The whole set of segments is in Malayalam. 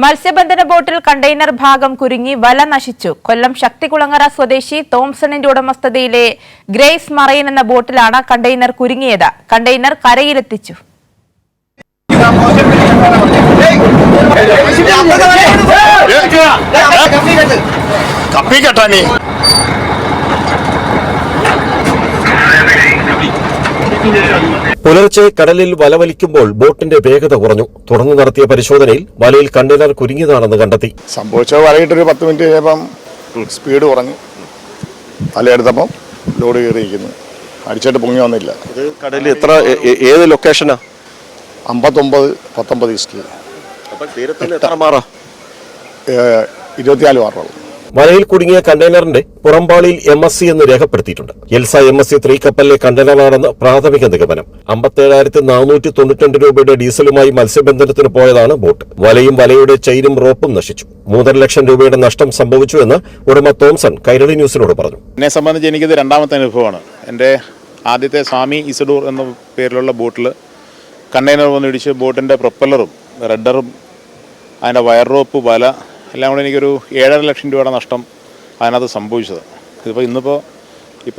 മത്സ്യബന്ധന ബോട്ടിൽ കണ്ടെയ്നർ ഭാഗം കുരുങ്ങി വല നശിച്ചു. കൊല്ലം ശക്തികുളങ്ങര സ്വദേശി തോംസണിന്റെ ഉടമസ്ഥതയിലെ ഗ്രേസ് മറൈൻ എന്ന ബോട്ടിലാണ് കണ്ടെയ്നർ കുരുങ്ങിയത്. കണ്ടെയ്നർ കരയിലെത്തിച്ചു. പുലർച്ചെ കടലിൽ വല വലിക്കുമ്പോൾ ബോട്ടിന്റെ വേഗത കുറഞ്ഞു. തുടർന്ന് നടത്തിയ പരിശോധനയിൽ വലയിൽ കണ്ടെയ്നർ കുരുങ്ങിയതാണെന്ന് കണ്ടെത്തി. സംഭവിച്ചത് വലയിട്ടൊരു 10 മിനിറ്റ് കഴിയുമ്പം സ്പീഡ് കുറഞ്ഞു. വലയെടുത്തപ്പം ലോഡ് കയറിയിരിക്കുന്നു. അടിച്ചിട്ട് പൊങ്ങി വന്നില്ല. ഇത് കടലിൽ ഏത് ലൊക്കേഷനാ? 59-19 ഈസ്റ്റ്. അപ്പോൾ തീരത്തിന് എത്ര മാറാ? 24 മാറുള്ളൂ. വലയിൽ കുടുങ്ങിയ കണ്ടെയ്നറിന്റെ പുറംപാളിയിൽ MSC എന്ന് രേഖപ്പെടുത്തിയിട്ടുണ്ട്. എൽസ MSC 3 കപ്പലിലെ കണ്ടെയ്നറാണെന്ന് പ്രാഥമിക നിഗമനം. 57,492 രൂപയുടെ ഡീസലുമായി മത്സ്യബന്ധനത്തിന് പോയതാണ് ബോട്ട്. വലയും വലയുടെ ചെയിനും റോപ്പും നശിച്ചു. 3.5 ലക്ഷം രൂപയുടെ നഷ്ടം സംഭവിച്ചുവെന്ന് ഉടമ തോംസൺ കൈരളി ന്യൂസിനോട് പറഞ്ഞു. എന്നെ സംബന്ധിച്ച് എനിക്കിത് രണ്ടാമത്തെ അനുഭവമാണ്. എൻ്റെ ആദ്യത്തെ സ്വാമി ഇസഡൂർ എന്ന പേരിലുള്ള ബോട്ടിൽ കണ്ടെയ്നർ വന്നിടിച്ച് ബോട്ടിൻ്റെ പ്രൊപ്പല്ലറും റഡറും അതിൻ്റെ വയർ റോപ്പ് വല എല്ലാം കൂടെ എനിക്കൊരു 7.5 ലക്ഷം രൂപയുടെ നഷ്ടം അതിനകത്ത് സംഭവിച്ചത്. ഇന്നിപ്പോൾ ഈ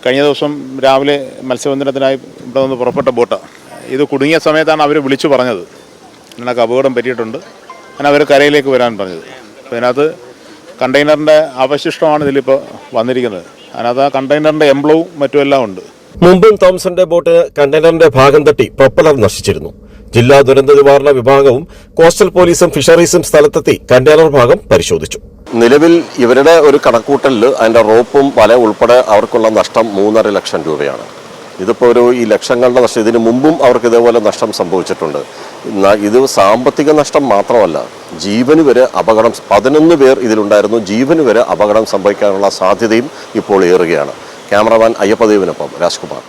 കഴിഞ്ഞ ദിവസം രാവിലെ മത്സ്യബന്ധനത്തിനായി ഇവിടെ നിന്ന് പുറപ്പെട്ട ബോട്ടാണ്. ഇത് കുടുങ്ങിയ സമയത്താണ് അവർ വിളിച്ചു പറഞ്ഞത് എനിക്ക് അപകടം പറ്റിയിട്ടുണ്ട്. അങ്ങനെ അവർ കരയിലേക്ക് വരാൻ പറഞ്ഞത്. അപ്പോൾ ഇതിനകത്ത് കണ്ടെയ്നറിൻ്റെ അവശിഷ്ടമാണ് ഇതിലിപ്പോൾ വന്നിരിക്കുന്നത്. അതിനകത്ത് ആ കണ്ടെയ്നറിൻ്റെ എംബ്ലവും മറ്റുമെല്ലാം ഉണ്ട്. മുമ്പും തോംസന്റെ ബോട്ട് കണ്ടെയ്നറിന്റെ ഭാഗം തട്ടി പ്രൊപ്പലർ നശിച്ചിരുന്നു. ജില്ലാ ദുരന്ത നിവാരണ വിഭാഗവും കോസ്റ്റൽ പോലീസും ഫിഷറീസും സ്ഥലത്തെത്തി കണ്ടെയ്നർ ഭാഗം പരിശോധിച്ചു. നിലവിൽ ഇവരുടെ ഒരു കണക്കൂട്ടലിൽ അതിന്റെ റോപ്പും വല ഉൾപ്പെടെ അവർക്കുള്ള നഷ്ടം 3.5 ലക്ഷം രൂപയാണ്. ഇതിപ്പോൾ ഈ ലക്ഷങ്ങളുടെ നഷ്ടം. ഇതിനു മുമ്പും അവർക്ക് ഇതേപോലെ നഷ്ടം സംഭവിച്ചിട്ടുണ്ട്. ഇത് സാമ്പത്തിക നഷ്ടം മാത്രമല്ല, ജീവന് വരെ അപകടം. 11 പേർ ഇതിലുണ്ടായിരുന്നു. ജീവന് വരെ അപകടം സംഭവിക്കാനുള്ള സാധ്യതയും ഇപ്പോൾ ഏറുകയാണ്. ക്യാമറമാൻ അയ്യപ്പദേവിനൊപ്പം രാജ്കുമാർ.